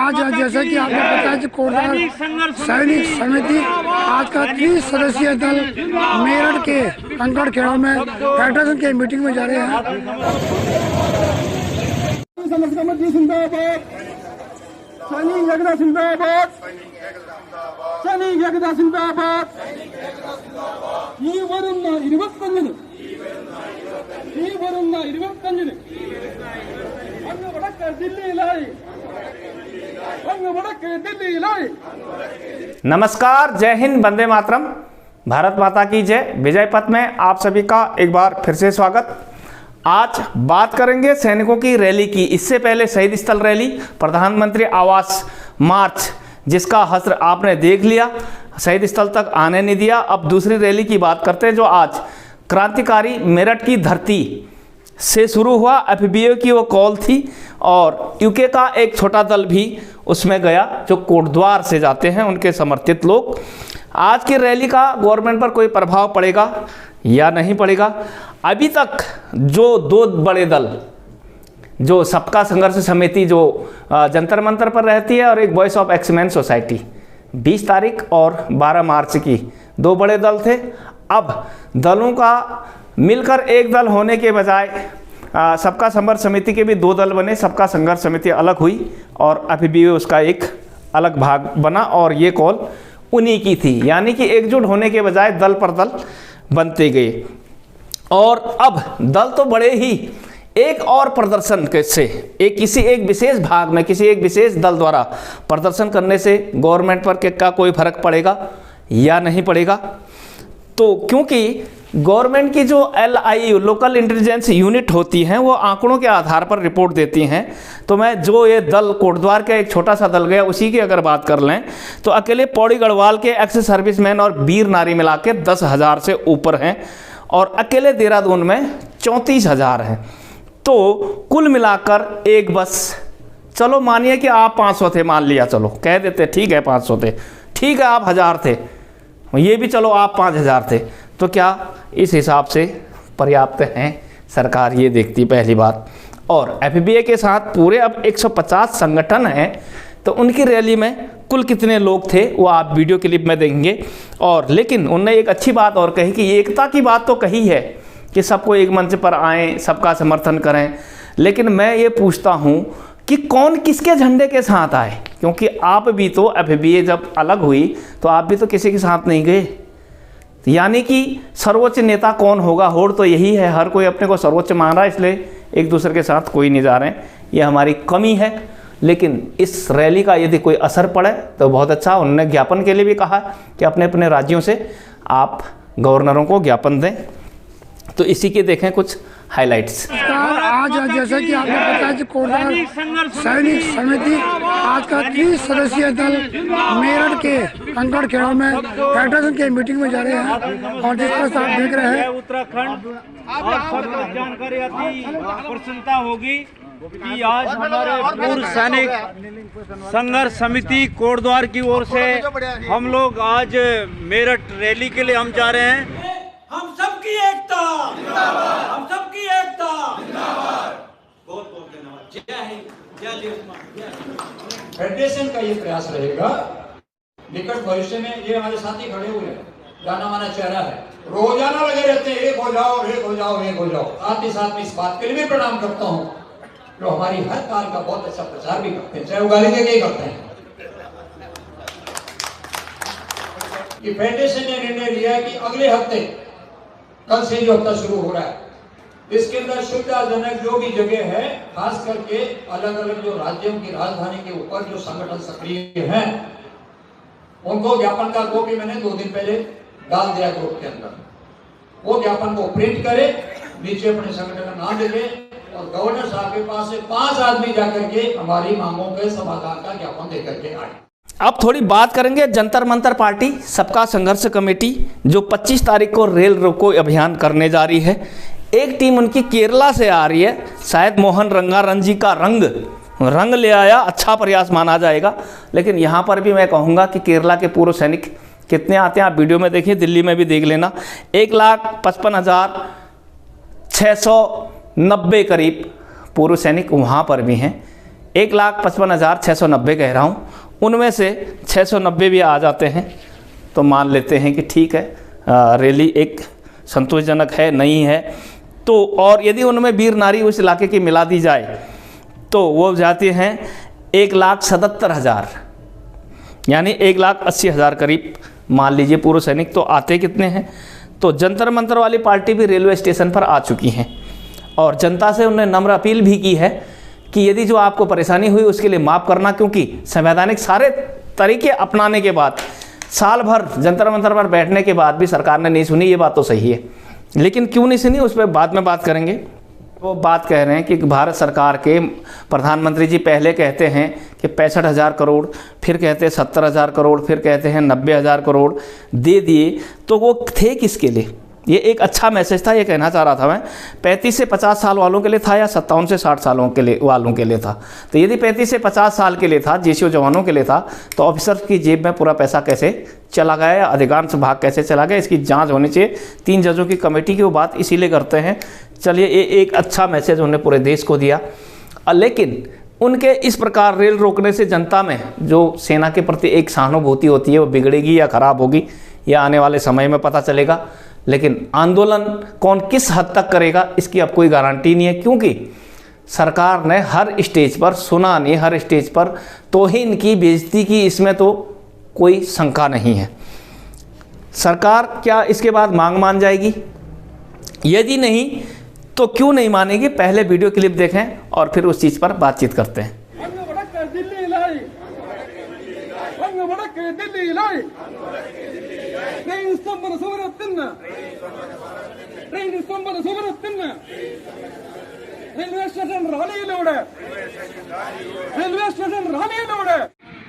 आज जैसे कि आपको पता है कि कोटद्वार सैनिक समिति आज का 30 सदस्यीय दल मेरठ के कंकड़ खेड़ों में फेडरेशन की मीटिंग में जा रहे हैं। संघर्ष कमेटी जिंदाबाद, सैनिक एकता जिंदाबाद, सैनिक एकता जिंदाबाद। ಈ ಬರುನ್ನ 25 അങ്ങ് വടക്ക് ദില്ലിയിലായി, അങ്ങ് വടക്ക് ദില്ലിയിലായി। नमस्कार, जय हिंद, वंदे मातरम, भारत माता की जय। विजय पथ में आप सभी का एक बार फिर से स्वागत। आज बात करेंगे सैनिकों की रैली की। इससे पहले शहीद स्थल रैली, प्रधानमंत्री आवास मार्च, जिसका हस्र आपने देख लिया, शहीद स्थल तक आने नहीं दिया। अब दूसरी रैली की बात करते हैं जो आज क्रांतिकारी मेरठ की धरती से शुरू हुआ। एफबीओ की वो कॉल थी और यूके का एक छोटा दल भी उसमें गया जो कोटद्वार से जाते हैं, उनके समर्थित लोग। आज की रैली का गवर्नमेंट पर कोई प्रभाव पड़ेगा या नहीं पड़ेगा? अभी तक जो दो बड़े दल, जो सबका संघर्ष समिति जो जंतर मंतर पर रहती है और एक वॉइस ऑफ एक्समैन सोसाइटी, 20 तारीख और 12 मार्च की दो बड़े दल थे। अब दलों का मिलकर एक दल होने के बजाय सबका संघर्ष समिति के भी दो दल बने। सबका संघर्ष समिति अलग हुई और एफबीओ उसका एक अलग भाग बना और ये कॉल उन्हीं की थी। यानी कि एकजुट होने के बजाय दल पर दल बनते गए। और अब दल तो बड़े ही एक और प्रदर्शन से किसी एक विशेष भाग में किसी एक विशेष दल द्वारा प्रदर्शन करने से गवर्नमेंट पर क्या कोई फर्क पड़ेगा या नहीं पड़ेगा? तो क्योंकि गवर्नमेंट की जो LIU लोकल इंटेलिजेंस यूनिट होती हैं वो आंकड़ों के आधार पर रिपोर्ट देती हैं। तो मैं जो ये दल कोटद्वार का एक छोटा सा दल गया उसी की अगर बात कर लें तो अकेले पौड़ी गढ़वाल के एक्स सर्विसमैन और वीर नारी मिला के 10,000 से ऊपर हैं और अकेले देहरादून में 34,000 हैं। तो कुल मिलाकर एक बस, चलो मानिए कि आप 500 थे, मान लिया, चलो कह देते ठीक है 500 थे, ठीक है आप 1000 थे, ये भी चलो आप 5000 थे, तो क्या इस हिसाब से पर्याप्त हैं? सरकार ये देखती पहली बात। और एफबीए के साथ पूरे अब 150 संगठन हैं, तो उनकी रैली में कुल कितने लोग थे वो आप वीडियो क्लिप में देखेंगे। और लेकिन उनने एक अच्छी बात और कही कि एकता की बात तो कही है कि सबको एक मंच पर आएँ, सबका समर्थन करें, लेकिन मैं ये पूछता हूँ कि कौन किसके झंडे के साथ आए? क्योंकि आप भी तो एफबीए जब अलग हुई तो आप भी तो किसी के साथ नहीं गए। यानी कि सर्वोच्च नेता कौन होगा? होड़ तो यही है, हर कोई अपने को सर्वोच्च मान रहा है, इसलिए एक दूसरे के साथ कोई नहीं जा रहे हैं। ये हमारी कमी है। लेकिन इस रैली का यदि कोई असर पड़े तो बहुत अच्छा। उन्होंने ज्ञापन के लिए भी कहा कि अपने अपने राज्यों से आप गवर्नरों को ज्ञापन दें। तो इसी के देखें कुछ हाइलाइट्स। आज जैसे कि आपको पता है कि कोटद्वार सैनिक समिति आज का 30 सदस्यीय दल मेरठ के कंकड़ खेड़ों में फेडरेशन की मीटिंग में जा रहे हैं। और जिस तरह से आप देख रहे हैं उत्तराखंड और सबको जानकारी आती प्रसन्नता होगी कि आज हमारे पूर्व सैनिक संघर्ष समिति कोटद्वार की ओर से हम लोग आज मेरठ रैली के लिए हम जा रहे हैं। हम सबकी एकता जिंदाबाद, हम सबकी एकता जिंदाबाद। बहुत बहुत धन्यवाद। जय हिंद, जय देशमा। फेडरेशन का ये प्रयास रहेगा निकट भविष्य में। ये हमारे साथी खड़े हुए हैं, जाना माना चेहरा है, रोजाना लगे रहते हैं, एक हो जाओ, एक हो जाओ, एक हो जाओ। साथ ही साथ में इस बात के लिए भी प्रणाम करता हूँ जो हमारी हर कार का बहुत अच्छा प्रचार भी करते हैं, चाहे वो गाली देके ही करते हैं। कि फेडरेशन ने निर्णय लिया है कि अगले हफ्ते, कल से जो हफ्ता शुरू हो रहा है, इसके अंदर सुविधाजनक जो भी जगह है, खास करके अलग अलग जो राज्यों की राजधानी के ऊपर जो संगठन सक्रिय हैं, उनको ज्ञापन का कॉपी मैंने 2 दिन पहले डाल दिया ग्रुप के अंदर। वो ज्ञापन को प्रिंट करे, नीचे अपने संगठन का नाम लिखे और गवर्नर साहब के पास से 5 आदमी जाकर के हमारी मांगों के समाधान का ज्ञापन देकर के आए। अब थोड़ी बात करेंगे जंतर मंतर पार्टी सबका संघर्ष कमेटी जो 25 तारीख को रेल रोको अभियान करने जा रही है। एक टीम उनकी केरला से आ रही है, शायद मोहन रंगारन जी का रंग ले आया, अच्छा प्रयास माना जाएगा। लेकिन यहाँ पर भी मैं कहूँगा कि केरला के पूर्व सैनिक कितने आते हैं आप वीडियो में देखिए, दिल्ली में भी देख लेना। 1,55,690 करीब पूर्व सैनिक वहाँ पर भी हैं। 1,55,690 कह रहा हूँ, उनमें से 690 भी आ जाते हैं तो मान लेते हैं कि ठीक है, रैली एक संतोषजनक है, नहीं है तो। और यदि उनमें वीर नारी उस इलाके की मिला दी जाए तो वो जाते हैं 1,77,000, यानी 1,80,000 करीब मान लीजिए पूर्व सैनिक। तो आते कितने हैं? तो जंतर मंतर वाली पार्टी भी रेलवे स्टेशन पर आ चुकी हैं और जनता से उन्होंने नम्र अपील भी की है कि यदि जो आपको परेशानी हुई उसके लिए माफ़ करना, क्योंकि संवैधानिक सारे तरीके अपनाने के बाद साल भर जंतर मंतर पर बैठने के बाद भी सरकार ने नहीं सुनी, ये बात तो सही है, लेकिन क्यों नहीं सुनी उस पर बाद में बात करेंगे। वो बात कह रहे हैं कि भारत सरकार के प्रधानमंत्री जी पहले कहते हैं कि 65,000 करोड़, फिर कहते हैं 70,000 करोड़, फिर कहते हैं 90,000 करोड़ दे दिए, तो वो थे किसके लिए? ये एक अच्छा मैसेज था, ये कहना चाह रहा था मैं। 35 से 50 साल वालों के लिए था या 57 से 60 सालों के लिए वालों के लिए था? तो यदि 35 से 50 साल के लिए था, जेसीओ जवानों के लिए था, तो ऑफिसर की जेब में पूरा पैसा कैसे चला गया या अधिकांश भाग कैसे चला गया, इसकी जांच होनी चाहिए। 3 जजों की कमेटी की वो बात इसीलिए करते हैं। चलिए, ये एक अच्छा मैसेज उन्होंने पूरे देश को दिया। लेकिन उनके इस प्रकार रेल रोकने से जनता में जो सेना के प्रति एक सहानुभूति होती है वो बिगड़ेगी या खराब होगी, यह आने वाले समय में पता चलेगा। लेकिन आंदोलन कौन किस हद तक करेगा इसकी अब कोई गारंटी नहीं है, क्योंकि सरकार ने हर स्टेज पर सुना नहीं, हर स्टेज पर तौहीन की, बेइज्जती की, इसमें तो कोई शंका नहीं है। सरकार क्या इसके बाद मांग मान जाएगी? यदि नहीं तो क्यों नहीं मानेगी? पहले वीडियो क्लिप देखें और फिर उस चीज़ पर बातचीत करते हैं।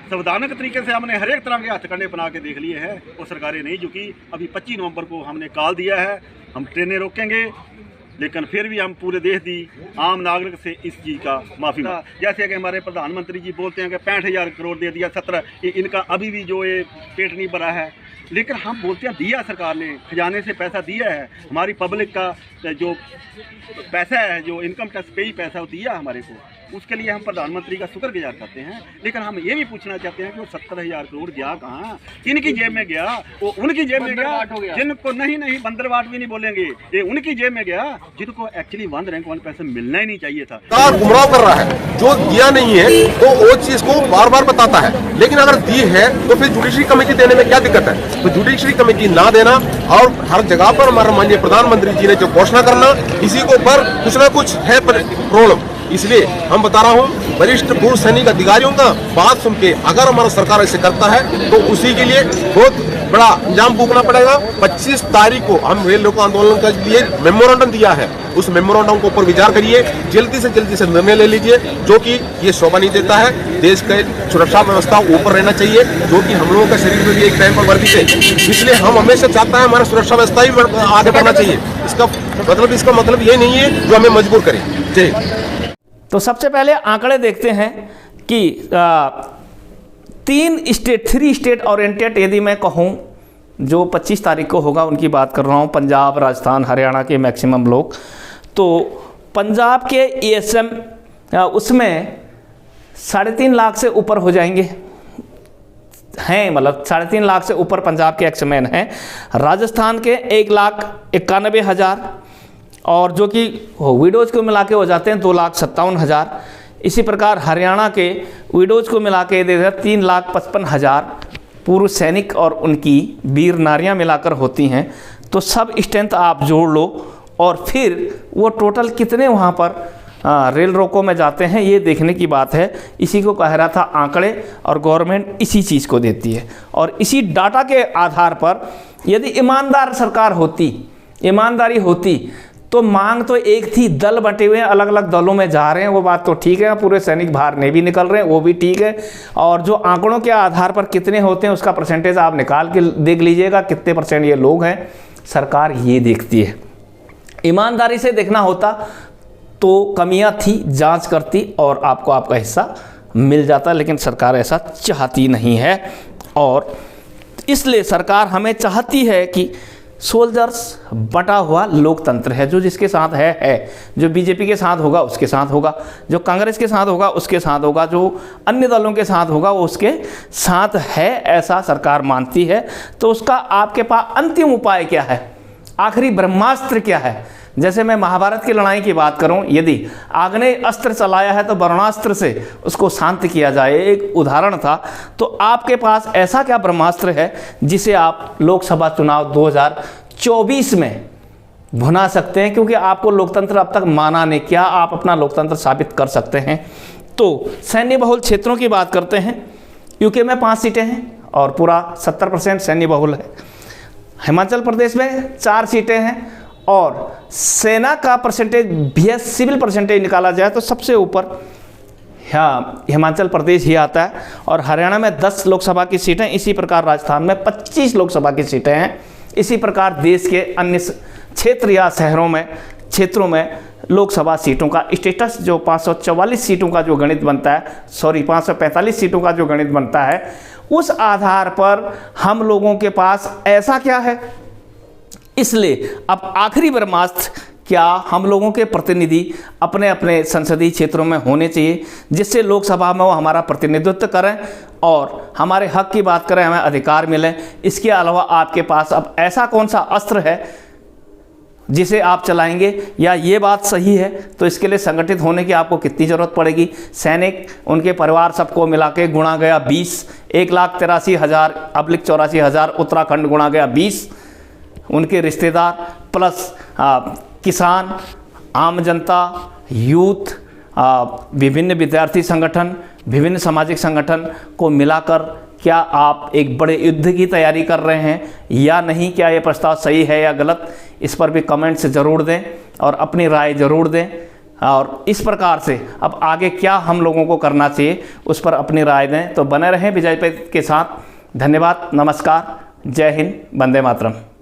संवैधानिक तरीके से हमने हर एक तरह के हथकंडे बना के देख लिए हैं और सरकारें नहीं झुकी। अभी 25 नवंबर को हमने कॉल दिया है, हम ट्रेनें रोकेंगे, लेकिन फिर भी हम पूरे देश की आम नागरिक से इस चीज़ का माफ़ी मांग। जैसे कि हमारे प्रधानमंत्री जी बोलते हैं कि 65,000 करोड़ दे दिया, 17, इनका अभी भी जो ये पेट नहीं भरा है, लेकिन हम बोलते हैं दिया सरकार ने, खजाने से पैसा दिया है, हमारी पब्लिक का जो पैसा है, जो इनकम टैक्स पे ही पैसा वो दिया हमारे को, उसके लिए हम प्रधानमंत्री का शुक्रगुजार करते हैं। लेकिन हम ये भी पूछना चाहते हैं कि वो 70,000 करोड़ गया कहाँ, किनकी जेब में गया? वो उनकी जेब में गया जिनको नहीं बंदरवाट भी नहीं बोलेंगे, ये उनकी जेब में गया जिनको एक्चुअली 1 रैंक 1 पैसा मिलना ही नहीं चाहिए था। सरकार गुमराह कर रहा है, जो दिया नहीं है तो वो चीज को बार बार बताता है, लेकिन अगर दी है तो फिर जुडिशरी कमेटी देने में क्या दिक्कत है? तो जुडिशरी कमेटी ना देना और हर जगह पर हमारा माननीय प्रधानमंत्री जी ने जो घोषणा करना, इसी को पर कुछ ना कुछ है प्रॉब्लम। इसलिए हम बता रहा हूँ, वरिष्ठ पूर्व सैनिक अधिकारियों का बात सुन के अगर हमारा सरकार ऐसे करता है तो उसी के लिए बहुत बड़ा इंजाम भुगतना पड़ेगा। 25 तारीख को हम रेल रोको आंदोलन के लिए मेमोरेंडम दिया है, उस मेमोरेंडम को ऊपर विचार करिए, जल्दी से निर्णय ले लीजिए, जो कि ये शोभा नहीं देता है। देश का सुरक्षा व्यवस्था ऊपर रहना चाहिए, जो कि हम लोगों का शरीर में भी एक टाइम पर वर्जित है। इसलिए हम हमेशा चाहता है हमारा सुरक्षा व्यवस्था ही आगे बढ़ना चाहिए। इसका मतलब ये नहीं है जो हमें मजबूर करे। जय। तो सबसे पहले आंकड़े देखते हैं कि 3 स्टेट ओरिएंटेड यदि मैं कहूँ जो 25 तारीख को होगा उनकी बात कर रहा हूँ, पंजाब, राजस्थान, हरियाणा के मैक्सिमम लोग। तो पंजाब के ESM उसमें 3.5 लाख से ऊपर हो जाएंगे हैं, मतलब 3.5 लाख से ऊपर पंजाब के एक्समैन हैं। राजस्थान के 1,91,000 और जो कि विडोज़ को मिला के हो जाते हैं 2,57,000। इसी प्रकार हरियाणा के विडोज़ को मिला के 3,55,000 पूर्व सैनिक और उनकी वीर नारियां मिलाकर होती हैं। तो सब स्ट्रेंथ आप जोड़ लो और फिर वो टोटल कितने वहाँ पर रेल रोको में जाते हैं, ये देखने की बात है। इसी को कह रहा था आंकड़े, और गवर्नमेंट इसी चीज़ को देती है। और इसी डाटा के आधार पर यदि ईमानदार सरकार होती, ईमानदारी होती, तो मांग तो एक थी, दल बटे हुए हैं, अलग अलग दलों में जा रहे हैं, वो बात तो ठीक है, पूरे सैनिक बाहर नहीं भी निकल रहे हैं, वो भी ठीक है। और जो आंकड़ों के आधार पर कितने होते हैं उसका परसेंटेज आप निकाल के देख लीजिएगा, कितने % ये लोग हैं। सरकार ये देखती है। ईमानदारी से देखना होता तो कमियां थी, जांच करती और आपको आपका हिस्सा मिल जाता, लेकिन सरकार ऐसा चाहती नहीं है। और इसलिए सरकार हमें चाहती है कि सोल्जर्स बटा हुआ लोकतंत्र है। जो जिसके साथ है, जो बीजेपी के साथ होगा उसके साथ होगा, जो कांग्रेस के साथ होगा उसके साथ होगा, जो अन्य दलों के साथ होगा वो उसके साथ है, ऐसा सरकार मानती है। तो उसका आपके पास अंतिम उपाय क्या है, आखिरी ब्रह्मास्त्र क्या है? जैसे मैं महाभारत की लड़ाई की बात करूं, यदि आग्नेय अस्त्र चलाया है तो ब्रह्मास्त्र से उसको शांत किया जाए, एक उदाहरण था। तो आपके पास ऐसा क्या ब्रह्मास्त्र है जिसे आप लोकसभा चुनाव 2024 में भुना सकते हैं? क्योंकि आपको लोकतंत्र अब तक माना नहीं, क्या आप अपना लोकतंत्र साबित कर सकते हैं? तो सैन्य बहुल क्षेत्रों की बात करते हैं। यूके में 5 सीटें हैं और पूरा 70% सैन्य बहुल है। हिमाचल प्रदेश में 4 सीटें हैं और सेना का परसेंटेज भी, सिविल परसेंटेज निकाला जाए तो सबसे ऊपर हिमाचल प्रदेश ही आता है। और हरियाणा में 10 लोकसभा की सीटें, इसी प्रकार राजस्थान में 25 लोकसभा की सीटें हैं। इसी प्रकार देश के अन्य क्षेत्र या क्षेत्रों में लोकसभा सीटों का स्टेटस, जो 544 सीटों का जो गणित बनता है, 545 सीटों का जो गणित बनता है, उस आधार पर हम लोगों के पास ऐसा क्या है। इसलिए अब आखिरी ब्रह्मास्त्र, क्या हम लोगों के प्रतिनिधि अपने अपने संसदीय क्षेत्रों में होने चाहिए, जिससे लोकसभा में वो हमारा प्रतिनिधित्व करें और हमारे हक की बात करें, हमें अधिकार मिलें। इसके अलावा आपके पास अब ऐसा कौन सा अस्त्र है जिसे आप चलाएंगे? या ये बात सही है तो इसके लिए संगठित होने की आपको कितनी ज़रूरत पड़ेगी? सैनिक, उनके परिवार, सबको मिला के गुणा गया 20, 1,83,000/84,000 उत्तराखंड गुणा गया 20, उनके रिश्तेदार प्लस किसान, आम जनता, यूथ, विभिन्न विद्यार्थी संगठन, विभिन्न सामाजिक संगठन को मिलाकर क्या आप एक बड़े युद्ध की तैयारी कर रहे हैं या नहीं? क्या ये प्रस्ताव सही है या गलत? इस पर भी कमेंट्स ज़रूर दें और अपनी राय ज़रूर दें। और इस प्रकार से अब आगे क्या हम लोगों को करना चाहिए उस पर अपनी राय दें। तो बने रहें विजय के साथ। धन्यवाद, नमस्कार, जय हिंद, वंदे मातरम।